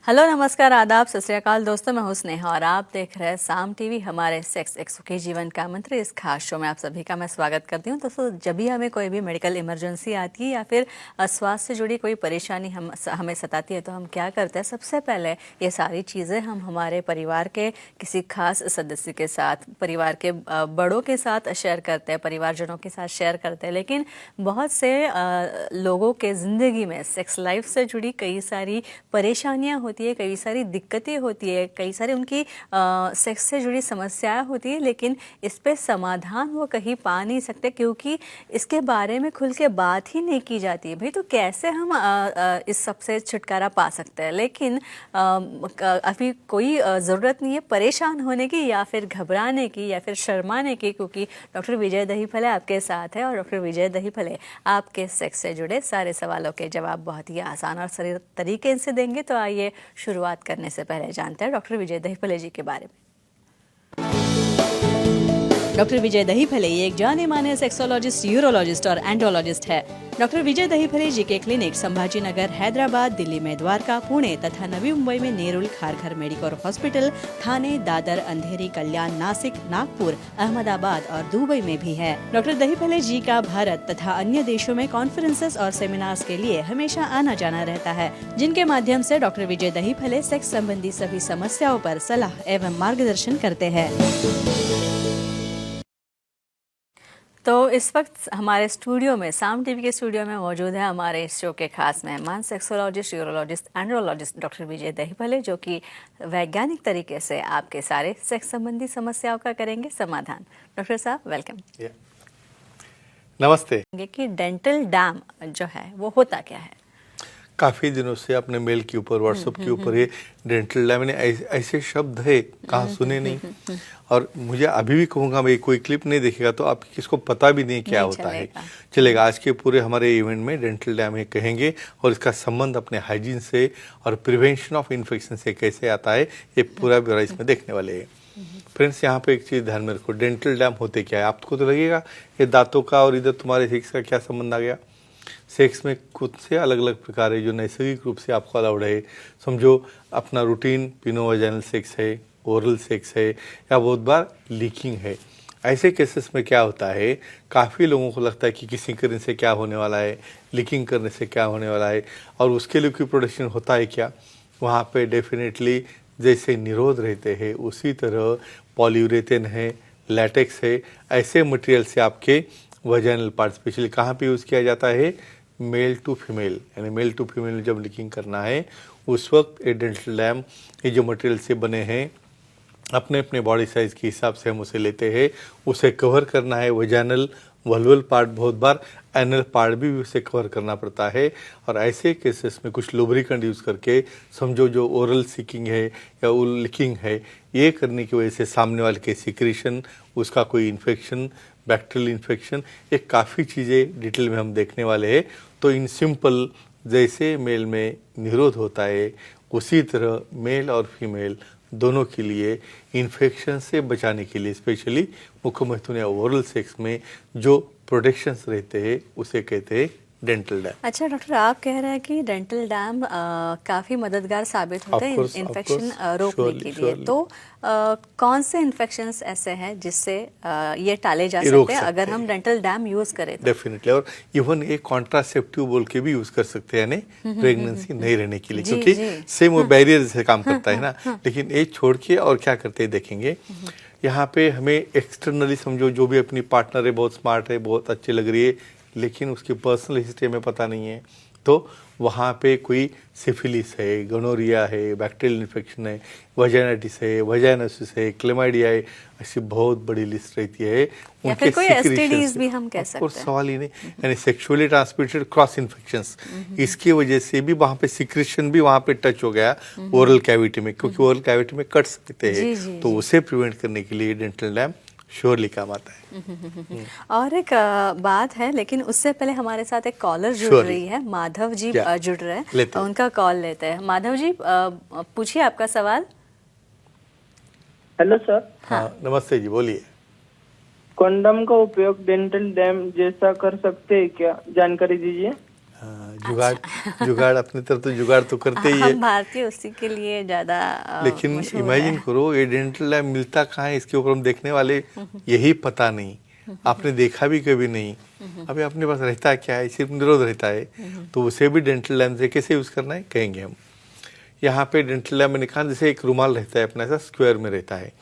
Hello नमस्कार आदाब सत श्री अकाल दोस्तों, मैं हूं स्नेहा और आप देख रहे हैं साम टीवी। हमारे सेक्स एक सुखी जीवन का मंत्र इस खास शो में आप सभी का मैं स्वागत करती हूं। दोस्तों, जब भी हमें कोई भी मेडिकल इमरजेंसी आती है या फिर स्वास्थ्य से जुड़ी कोई परेशानी हमें सताती है तो हम क्या करते हैं, सबसे पहले ये सारी चीज़ें हम हमारे परिवार के किसी खास सदस्य के साथ, परिवार के बड़ों के साथ शेयर करते हैं, परिवारजनों के साथ शेयर करते हैं। लेकिन बहुत से लोगों के ज़िंदगी में सेक्स लाइफ से जुड़ी कई सारी परेशानियाँ होती है, कई सारी दिक्कतें होती है, कई सारी उनकी सेक्स से जुड़ी समस्याएं होती है, लेकिन इस पे समाधान वो कहीं पा नहीं सकते क्योंकि इसके बारे में खुल के बात ही नहीं की जाती है। भाई तो कैसे हम इस सब से छुटकारा पा सकते हैं। लेकिन अभी कोई ज़रूरत नहीं है परेशान होने की या फिर घबराने की या फिर शर्माने की, क्योंकि डॉक्टर विजय दहीफले आपके साथ है और डॉक्टर विजय दहीफले आपके सेक्स से जुड़े सारे सवालों के जवाब बहुत ही आसान और सरल तरीके से देंगे। तो आइए शुरुआत करने से पहले जानते हैं डॉक्टर विजय दहीफले जी के बारे में। डॉक्टर विजय दहीफले एक जाने माने सेक्सोलॉजिस्ट, यूरोलॉजिस्ट और एंड्रोलॉजिस्ट है। डॉक्टर विजय दहीफले जी के क्लिनिक संभाजी नगर, हैदराबाद, दिल्ली में द्वारका, पुणे तथा नवी मुंबई में नेरुल, खारघर मेडिकोर हॉस्पिटल, थाने, दादर, अंधेरी, कल्याण, नासिक, नागपुर, अहमदाबाद और दुबई में भी है। डॉक्टर दहीफले जी का भारत तथा अन्य देशों में कॉन्फ्रेंसेस और सेमिनार्स के लिए हमेशा आना जाना रहता है, जिनके माध्यम से डॉक्टर विजय दहीफले सेक्स संबंधी सभी समस्याओं पर सलाह एवं मार्गदर्शन करते हैं। तो इस वक्त हमारे स्टूडियो में, साम टीवी के स्टूडियो में मौजूद है हमारे इस शो के खास मेहमान, सेक्सोलॉजिस्ट, यूरोलॉजिस्ट, एंड्रोलॉजिस्ट डॉक्टर विजय दहीफले, जो कि वैज्ञानिक तरीके से आपके सारे सेक्स संबंधी समस्याओं का करेंगे समाधान। डॉक्टर साहब वेलकम। नमस्ते। कि डेंटल डैम जो है वो होता क्या है? काफ़ी दिनों से अपने मेल के ऊपर, व्हाट्सएप के ऊपर ये डेंटल डैम, ऐसे शब्द है कहाँ सुने नहीं। और मुझे अभी भी कहूँगा, मैं कोई क्लिप नहीं देखेगा तो आप किसको पता भी नहीं क्या होता है। चलेगा, आज के पूरे हमारे इवेंट में डेंटल डैम है कहेंगे और इसका संबंध अपने हाइजीन से और प्रिवेंशन ऑफ इन्फेक्शन से कैसे आता है, ये पूरा ब्यौरा इसमें देखने वाले हैं। फ्रेंड्स, यहाँ पे एक चीज़ ध्यान में रखो, डेंटल डैम होते क्या है। आपको तो लगेगा ये दांतों का और इधर तुम्हारे सेक्स का क्या संबंध आ गया। सेक्स में कुछ से अलग अलग प्रकार है जो नैसर्गिक रूप से आपको अलाउड है। समझो अपना रूटीन पिनोवाजाइनल सेक्स है, ओरल सेक्स है, या बहुत बार लीकिंग है। ऐसे केसेस में क्या होता है, काफ़ी लोगों को लगता है कि किसिंग करने से क्या होने वाला है, लीकिंग करने से क्या होने वाला है, और उसके लिए कोई प्रोटेक्शन होता है क्या। वहाँ पे डेफिनेटली जैसे निरोध रहते हैं उसी तरह पॉलीयूरेथेन है, लैटेक्स है, ऐसे मटेरियल से आपके वजाइनल पार्ट स्पेशली कहाँ पे यूज़ किया जाता है, मेल टू फीमेल, यानी मेल टू फीमेल जब लीकिंग करना है उस वक्त ये डेंटल डैम, ये जो मटेरियल से बने हैं, अपने अपने बॉडी साइज़ के हिसाब से हम उसे लेते हैं, उसे कवर करना है। वजाइनल वल्वल पार्ट, बहुत बार एनल पार्ट भी उसे कवर करना पड़ता है। और ऐसे केसेस में कुछ लुब्रिकेंट यूज़ करके, समझो जो ओरल सीकिंग है या लीकिंग है, ये करने की वजह से सामने वाले के सिक्रीशन, उसका कोई इन्फेक्शन, बैक्टीरियल इन्फेक्शन, ये काफ़ी चीज़ें डिटेल में हम देखने वाले हैं। तो इन सिंपल, जैसे मेल में निरोध होता है उसी तरह मेल और फीमेल दोनों के लिए इन्फेक्शन से बचाने के लिए, स्पेशली मुख्य महत्व ओरल सेक्स में जो प्रोटेक्शंस रहते हैं उसे कहते हैं डेंटल डैम। अच्छा डॉक्टर, आप कह रहे हैं कि डेंटल डैम काफ़ी मददगार साबित होते हैं इन्फेक्शन रोकने के लिए। तो कौन से इन्फेक्शंस ऐसे हैं जिससे ये टाले जा सकते हैं अगर हम डेंटल डैम यूज़ करें तो? डेफिनेटली, और इवन एक कॉन्ट्रासेप्टिव बोल के भी यूज़ कर सकते हैं, यानी प्रेगनेंसी नहीं रहने के लिए, क्योंकि सेम वो बैरियर जैसे काम करता है ना। लेकिन ये छोड़ के और क्या करते हैं देखेंगे। यहाँ पे हमें एक्सटर्नली समझो जो भी अपनी पार्टनर है, बहुत स्मार्ट है, बहुत अच्छी लग रही है, लेकिन उसकी पर्सनल हिस्ट्री में पता नहीं है, तो वहाँ पे कोई सिफिलिस है, गोनोरिया है, बैक्टीरियल इन्फेक्शन है, वजाइनाइटिस है, वजाइनोसिस है, क्लेमाइडिया है, ऐसी बहुत बड़ी लिस्ट रहती है। या फिर कोई एसटीडीज भी हम कह सकते हैं। सवाल ही नहीं, यानी सेक्सुअली ट्रांसमिटेड क्रॉस इन्फेक्शंस, इसकी वजह से भी वहाँ पे सिक्रेशन भी वहाँ पे टच हो गया ओरल कैविटी में, क्योंकि ओरल कैविटी में कट सकते हैं, तो उसे प्रिवेंट करने के लिए डेंटल डैम श्योरली काम आता है। और एक बात है, लेकिन उससे पहले हमारे साथ एक कॉलर जुड़ रही है, माधव जी जुड़ रहे हैं, उनका कॉल लेते हैं। माधव जी पूछिए आपका सवाल। Hello sir. हाँ नमस्ते जी, बोलिए। कंडोम का उपयोग डेंटल डैम जैसा कर सकते हैं क्या, जानकारी दीजिए। हाँ, जुगाड़ अपनी तरफ तो जुगाड़ तो करते ही है। हम भारतीय उसी के लिए ज्यादा लेकिन मशहूर इमेजिन है। करो ये डेंटल लैब मिलता कहाँ है, इसके ऊपर हम देखने वाले यही पता नहीं, आपने देखा भी कभी नहीं। अभी अपने पास रहता है क्या है, सिर्फ निरोध रहता है, तो उसे भी डेंटल लैब से कैसे यूज करना है कहेंगे हम। यहाँ पे डेंटल लैब मैंने कहा जैसे एक रुमाल रहता है अपना, ऐसा स्क्वायर में रहता है,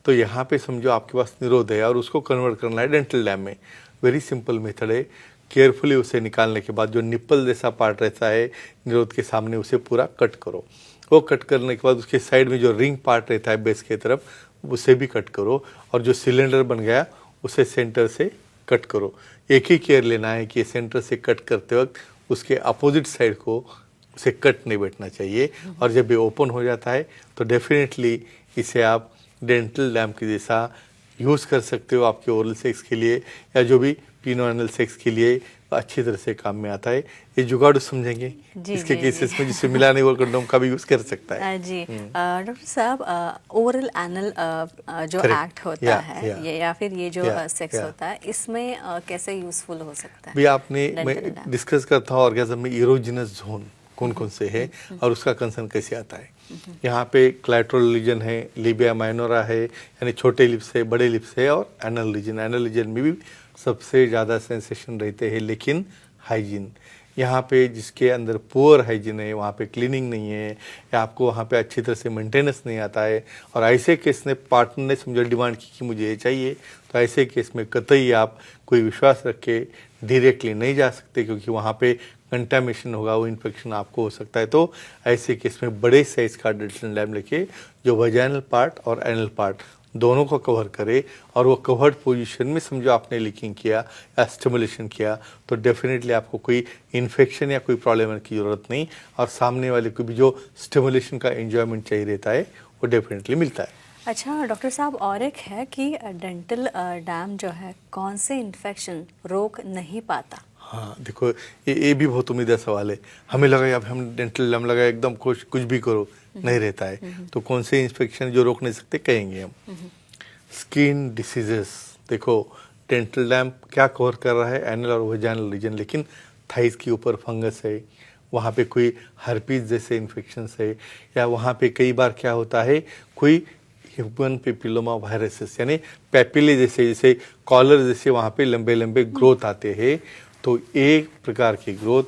तो यहाँ पे समझो आपके पास निरोध है और उसको कन्वर्ट करना है डेंटल लैब में। वेरी सिंपल मेथड है। केयरफुली उसे निकालने के बाद जो निप्पल जैसा पार्ट रहता है निरोध के सामने, उसे पूरा कट करो। वो कट करने के बाद उसके साइड में जो रिंग पार्ट रहता है बेस की तरफ, उसे भी कट करो, और जो सिलेंडर बन गया उसे सेंटर से कट करो। एक ही केयर लेना है कि सेंटर से कट करते वक्त उसके अपोजिट साइड को उसे कट नहीं बैठना चाहिए। और जब ये ओपन हो जाता है तो डेफिनेटली इसे आप डेंटल लैम्प के जैसा यूज़ कर सकते हो आपके ओरल सेक्स के लिए, या जो भी पिनो एनल सेक्स के लिए अच्छी तरह से काम में आता है। ये जुगाड़ समझेंगे इसके केसेस में जिससे मिला नहीं वो कंडोम का भी यूज़ कर सकता है। जी डॉक्टर साहब, ओरल एनल जो Correct. एक्ट होता है Yeah. ये या फिर ये जो Yeah, सेक्स yeah. होता है, इसमें कैसे यूजफुल हो सकता है? भी आपने Dental मैं lab. डिस्कस करता हूँ ऑर्गेज्म में इरोजिनस जोन कौन कौन से है और उसका कंसर्न कैसे आता है। यहाँ पे क्लैटरल रीजन है, लिबिया माइनोरा है, यानी छोटे लिप्स है, बड़े लिप्स है, और एनल रीजन में भी सबसे ज़्यादा सेंसेशन रहते हैं, लेकिन हाइजीन यहाँ पे जिसके अंदर पुअर हाइजीन है, वहाँ पे क्लीनिंग नहीं है, या आपको वहाँ पे अच्छी तरह से मेंटेनेंस नहीं आता है, और ऐसे केस में पार्टनर ने समझो डिमांड की कि मुझे ये चाहिए, तो ऐसे केस में कतई आप कोई विश्वास रख के डायरेक्टली नहीं जा सकते, क्योंकि वहाँ पे कंटामिनेशन होगा, वो इन्फेक्शन आपको हो सकता है। तो ऐसे केस में बड़े साइज का डेंटल लैब लेके जो वजाइनल पार्ट और एनल पार्ट दोनों को कवर करे, और वो कवर्ड पोजीशन में समझो आपने लीकिंग किया या स्टिमुलेशन किया, तो डेफिनेटली आपको कोई इन्फेक्शन या कोई प्रॉब्लम की ज़रूरत नहीं, और सामने वाले को भी जो स्टिमुलेशन का एंजॉयमेंट चाहिए रहता है वो डेफिनेटली मिलता है। अच्छा डॉक्टर साहब, और एक है कि डेंटल डैम जो है कौन से इन्फेक्शन रोक नहीं पाता? हाँ देखो, ये भी बहुत उम्मीद सवाल है। हमें लगा अब हम डेंटल लैम्प लगा एकदम कुछ भी करो, नहीं रहता है। तो कौन से इन्फेक्शन जो रोक नहीं सकते कहेंगे हम। स्किन डिसीजेस, देखो डेंटल लैम्प क्या कवर कर रहा है, एनल और वजाइनल रीजन, लेकिन थाइस के ऊपर फंगस है, वहाँ पे कोई हर्पीज जैसे इन्फेक्शन है, या वहाँ पे कई बार क्या होता है कोई ह्यूमन पेपिलोमा वायरसेस यानी पेपिले जैसे कॉलर जैसे वहाँ पे लंबे लंबे ग्रोथ आते हैं। तो एक प्रकार की ग्रोथ,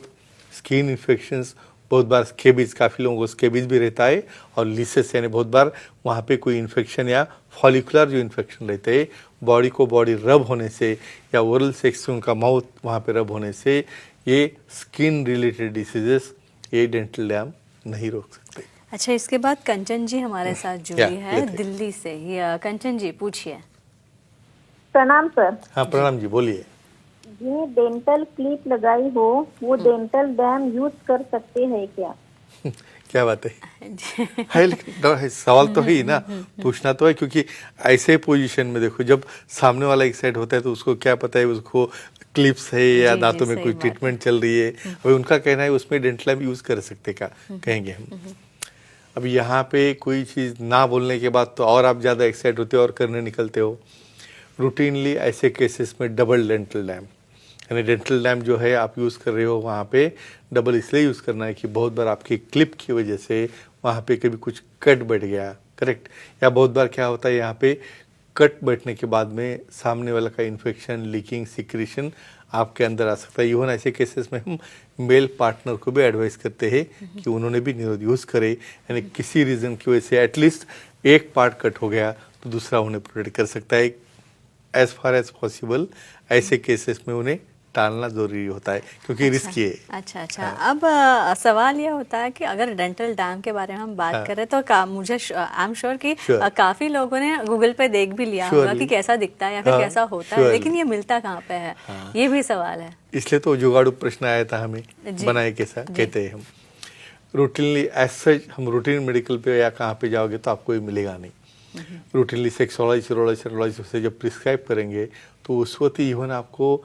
स्किन इन्फेक्शंस, बहुत बार स्केबीज, काफ़ी लोगों को स्केबीज भी रहता है, और लिसेस यानी बहुत बार वहाँ पे कोई इन्फेक्शन या फॉलिकुलर जो इन्फेक्शन रहते हैं, बॉडी को बॉडी रब होने से या ओरल सेक्स उनका माउथ वहाँ पे रब होने से, ये स्किन रिलेटेड डिसीजेस ये डेंटल लैम्प नहीं रोक सकते। अच्छा, इसके बाद कंचन जी हमारे साथ जुड़ी है लेते हैं। दिल्ली से ही। कंचन जी पूछिए। प्रणाम सर। हाँ प्रणाम जी, बोलिए। ये डेंटल क्लिप लगाई हो वो डेंटल डैम यूज कर सकते हैं क्या? क्या बात है है, लेकिन सवाल तो है ही ना, पूछना तो है, क्योंकि ऐसे पोजीशन में देखो जब सामने वाला एक साइड होता है तो उसको क्या पता है उसको क्लिप्स है या जी, दांतों में सही कोई बात ट्रीटमेंट चल रही है। अभी उनका कहना है उसमें डेंटल लैम्प यूज कर सकते क्या, कहेंगे हम। अब यहाँ पे कोई चीज़ ना बोलने के बाद तो और आप ज़्यादा एक्साइट होते हो और करने निकलते हो। रूटीनली ऐसे केसेस में डबल डेंटल लैम्प, यानी डेंटल लैम्प जो है आप यूज़ कर रहे हो वहाँ पे डबल इसलिए यूज़ करना है कि बहुत बार आपकी क्लिप की वजह से वहाँ पे कभी कुछ कट बैठ गया, करेक्ट, या बहुत बार क्या होता है यहाँ पे कट बैठने के बाद में सामने वाला का इन्फेक्शन, लीकिंग, सिक्रीशन आपके अंदर आ सकता है। इवन ऐसे केसेस में हम मेल पार्टनर को भी एडवाइस करते हैं कि उन्होंने भी निरोध यूज़ करे, यानी किसी रीज़न की वजह से एटलीस्ट एक पार्ट कट हो गया तो दूसरा उन्हें प्रोटेक्ट कर सकता है। एज फार एज पॉसिबल ऐसे केसेस में उन्हें टालना जरूरी होता है, क्योंकि रिस्की है। अच्छा अच्छा, अब सवाल ये होता है कि अगर डेंटल डैम के बारे में हम बात करें तो मुझे आई एम श्योर कि काफी लोगों ने गूगल पे देख भी लिया होगा कि कैसा दिखता है या फिर कैसा होता है, लेकिन ये मिलता कहाँ पे है, ये भी सवाल है। इसलिए तो जुगाड़ू प्रश्न आया था हमें, बनाए कैसा कहते हैं हम। रूटीनली एज सच हम रूटीन मेडिकल पे या कहाँ पे जाओगे तो आपको ये मिलेगा नहीं। रूटीनली सेक्सोलॉजी से जब प्रिस्क्राइब करेंगे तो उस वक्त इवन आपको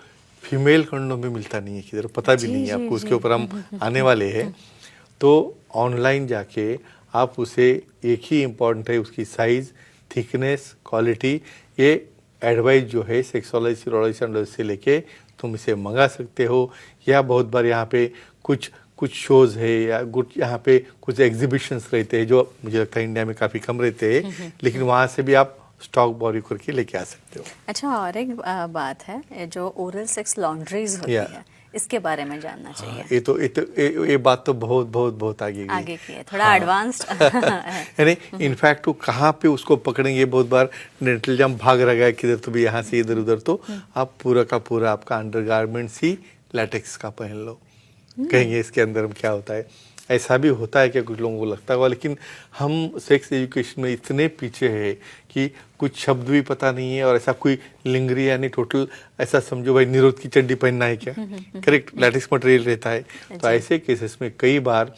फीमेल कंडोम भी मिलता नहीं है, किधर पता भी नहीं है आपको, उसके ऊपर हम आने वाले हैं। तो ऑनलाइन जाके आप उसे, एक ही इम्पॉर्टेंट है उसकी साइज, थिकनेस, क्वालिटी, ये एडवाइस जो है सेक्सोलॉजी से लेके तुम इसे मंगा सकते हो, या बहुत बार यहाँ पे कुछ शोज़ है या यहाँ पे कुछ एग्जीबिशंस रहते हैं जो मुझे लगता है इंडिया में काफ़ी कम रहते हैं, लेकिन वहाँ से भी आप स्टॉक बोरी करके लेके आ सकते हो। अच्छा, और एक बात है, जो ओरल सेक्स लॉन्ड्रीज होती है, इसके बारे में जानना चाहिए। ये बात तो बहुत बहुत बहुत आगे की है, थोड़ा एडवांस्ड है। यानी इनफैक्ट वो कहाँ पे उसको पकड़ेंगे, बहुत बार डेंटल जम भाग रहा है किधर तो भी यहाँ से इधर उधर, तो आप पूरा का पूरा आपका अंडरगारमेंट्स ही लैटेक्स का पहन लो, कहेंगे इसके अंदर क्या होता है। ऐसा भी होता है कि कुछ लोगों को लगता होगा, लेकिन हम सेक्स एजुकेशन में इतने पीछे है कि कुछ शब्द भी पता नहीं है, और ऐसा कोई लिंगरी यानी टोटल ऐसा समझो भाई निरोध की चड्डी पहनना है क्या, करेक्ट, लैटेक्स मटेरियल रहता है। तो ऐसे केसेस में कई बार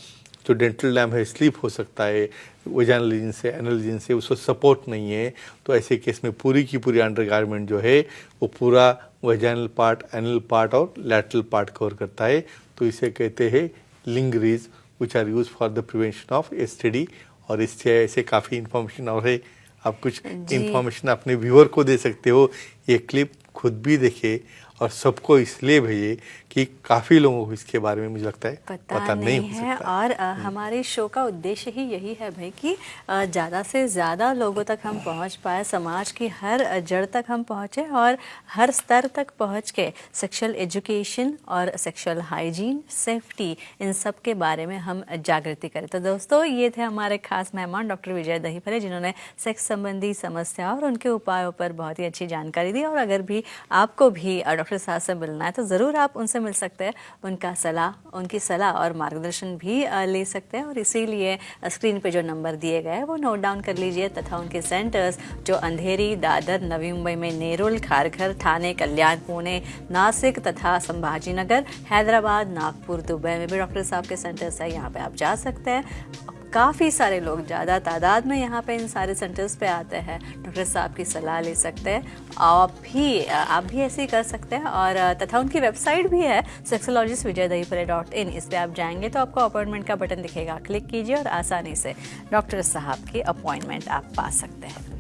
जो डेंटल डैम है स्लिप हो सकता है, वजाइनल रीजन से एनल रीजन से, उसको सपोर्ट नहीं है, तो ऐसे केस में पूरी की पूरी अंडरगारमेंट जो है वो पूरा वजाइनल पार्ट, एनल पार्ट और लैटरल पार्ट कवर करता है। तो इसे कहते हैं लिंगरीज which are used for the prevention of STD। और इससे ऐसे काफ़ी इन्फॉर्मेशन और है, आप कुछ इन्फॉर्मेशन अपने व्यूअर को दे सकते हो। ये क्लिप खुद भी देखे और सबको इसलिए भेजे कि काफ़ी लोगों को इसके बारे में मुझे लगता है पता नहीं हो है। सकता। और हमारे शो का उद्देश्य ही यही है भाई कि ज़्यादा से ज़्यादा लोगों तक हम पहुंच पाए, समाज की हर जड़ तक हम पहुंचे और हर स्तर तक पहुंच के सेक्सुअल एजुकेशन और सेक्सुअल हाइजीन, सेफ्टी, इन सब के बारे में हम जागृति करें। तो दोस्तों, ये थे हमारे खास मेहमान डॉक्टर विजय दहीफले, जिन्होंने सेक्स संबंधी समस्याओं और उनके उपायों पर बहुत ही अच्छी जानकारी दी। और अगर भी आपको भी डॉक्टर साहब से मिलना है तो ज़रूर आप उनसे मिल सकते हैं, उनकी सलाह और मार्गदर्शन भी ले सकते हैं। और इसीलिए स्क्रीन पे जो नंबर दिए गए हैं वो नोट डाउन कर लीजिए, तथा उनके सेंटर्स जो अंधेरी, दादर, नवी मुंबई में नेरुल, खारघर, ठाणे, कल्याण, पुणे, नासिक तथा संभाजीनगर, हैदराबाद, नागपुर, दुबई में भी डॉक्टर साहब के सेंटर्स है। यहाँ पे आप जा सकते हैं। काफ़ी सारे लोग ज़्यादा तादाद में यहाँ पे इन सारे सेंटर्स पे आते हैं, डॉक्टर साहब की सलाह ले सकते हैं। आप भी ऐसे ही कर सकते हैं। और तथा उनकी वेबसाइट भी है sexologistvijaydahipale.in। इस पर आप जाएंगे तो आपको अपॉइंटमेंट का बटन दिखेगा, क्लिक कीजिए और आसानी से डॉक्टर साहब की अपॉइंटमेंट आप पा सकते हैं।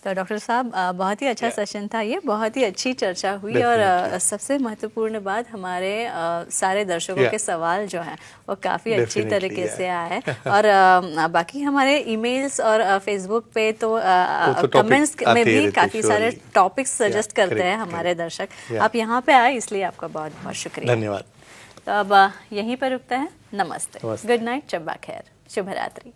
तो डॉक्टर साहब, बहुत ही अच्छा सेशन था ये, बहुत ही अच्छी चर्चा हुई। और सबसे महत्वपूर्ण बात, हमारे सारे दर्शकों के सवाल जो हैं वो काफ़ी अच्छी तरीके से आए। और बाकी हमारे ईमेल्स और फेसबुक पे तो कमेंट्स में भी काफ़ी सारे टॉपिक्स सजेस्ट करते हैं हमारे दर्शक। आप यहाँ पे आए इसलिए आपका बहुत बहुत शुक्रिया, धन्यवाद। तो अब यहीं पर रुकते हैं। नमस्ते, गुड नाइट, शब्बा खैर, शुभ रात्रि।